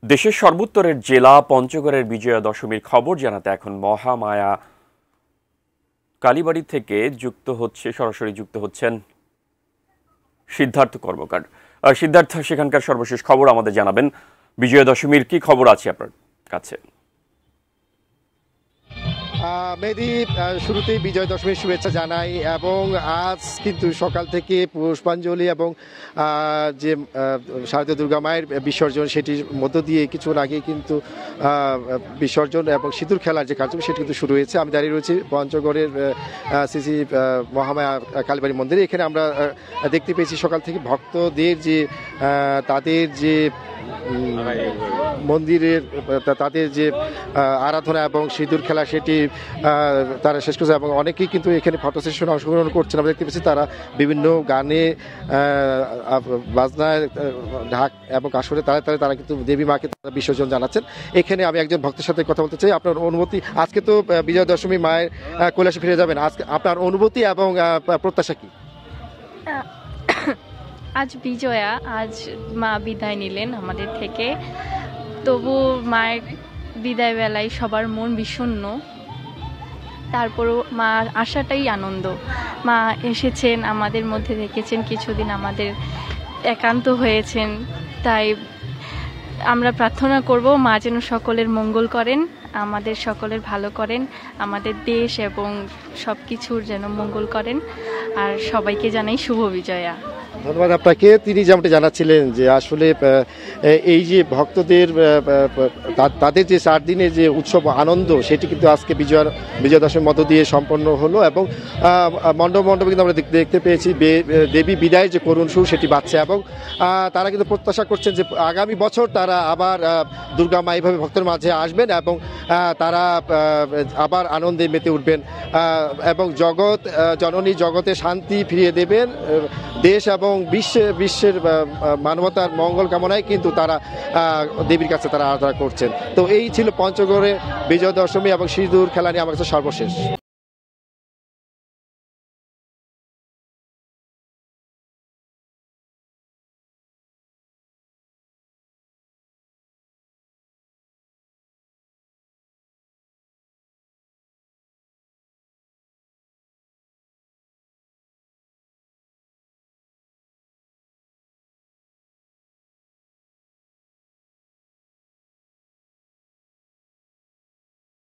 দেশের সর্বোত্তরের জেলা পঞ্চগড়ের বিজয়া দশমীর খবর জানাতে এখন মহামায়া কালীবাড়ি থেকে সরাসরি যুক্ত হচ্ছেন সিদ্ধার্থ কর্মকার। সিদ্ধার্থ, সেখানকার সর্বশেষ খবর আমাদের জানাবেন। বিজয়া দশমীর কি খবর আছে আপনার কাছে? মেহেদী, শুরুতেই বিজয় দশমীর শুভেচ্ছা জানাই। এবং আজ কিন্তু সকাল থেকে পুষ্পাঞ্জলি এবং যে শারদীয় দুর্গা মায়ের বিসর্জন, সেটির মধ্য দিয়ে কিছুক্ষণ আগে কিন্তু বিসর্জন এবং সিঁদুর খেলার যে কার্যক্রম সেটি কিন্তু শুরু হয়েছে। আমি দাঁড়িয়ে রয়েছি পঞ্চগড়ের শ্রী মহামায়া কালীবাড়ি মন্দিরে। এখানে আমরা দেখতে পেয়েছি সকাল থেকে ভক্তদের যে তাদের যে মন্দিরের তাদের যে আরাধনা এবং সিঁদুর খেলা সেটি তারা শেষ করছে, এবং অনেকেই কিন্তু এখানে ফটো সেশনে অংশগ্রহণ করছেন। আমরা দেখতে পেয়েছি তারা বিভিন্ন গানে বাজনায় ঢাক এবং আসরে তারা কিন্তু দেবী মাকে তারা বিসর্জন জানাচ্ছেন। এখানে আমি একজন ভক্তের সাথে কথা বলতে চাই। আপনার অনুভূতি, আজকে তো বিজয়া দশমী, মায়ের কৈলাসে ফিরে যাবেন, আজকে আপনার অনুভূতি এবং প্রত্যাশা কি? আজ বিজয়া, আজ মা বিদায় নিলেন আমাদের থেকে। তবু মায়ের বিদায় বেলায় সবার মন বিষণ্ণ, তারপরও মা আসাটাই আনন্দ। মা এসেছেন, আমাদের মধ্যে থেকেছেন কিছুদিন, আমাদের একান্ত হয়েছেন। তাই আমরা প্রার্থনা করব মা যেন সকলের মঙ্গল করেন, আমাদের সকলের ভালো করেন, আমাদের দেশ এবং সব কিছুর যেন মঙ্গল করেন। আর সবাইকে জানাই শুভ বিজয়া। ধন্যবাদ আপনাকে। তিনি যেমনটি জানাচ্ছিলেন যে আসলে এই যে ভক্তদের তাদের যে 4 দিনের যে উৎসব আনন্দ, সেটি কিন্তু আজকে বিজয়া দশমীর মধ্য দিয়ে সম্পন্ন হলো। এবং মণ্ডপে কিন্তু আমরা দেখতে পেয়েছি দেবী বিদায়ের যে করুণ সুর সেটি বাজছে, এবং তারা কিন্তু প্রত্যাশা করছেন যে আগামী বছর তারা আবার দুর্গা মা এইভাবে ভক্তের মাঝে আসবেন এবং তারা আবার আনন্দে মেতে উঠবেন এবং জননী জগতে শান্তি ফিরিয়ে দেবেন। দেশ এবং বিশ্বের মানবতার মঙ্গল কামনায় কিন্তু তারা দেবীর কাছে তারা আরাধনা করছেন। তো এই ছিল পঞ্চগড়ে বিজয়া দশমী এবং সিঁদুর খেলা নিয়ে আমার কাছে সর্বশেষ।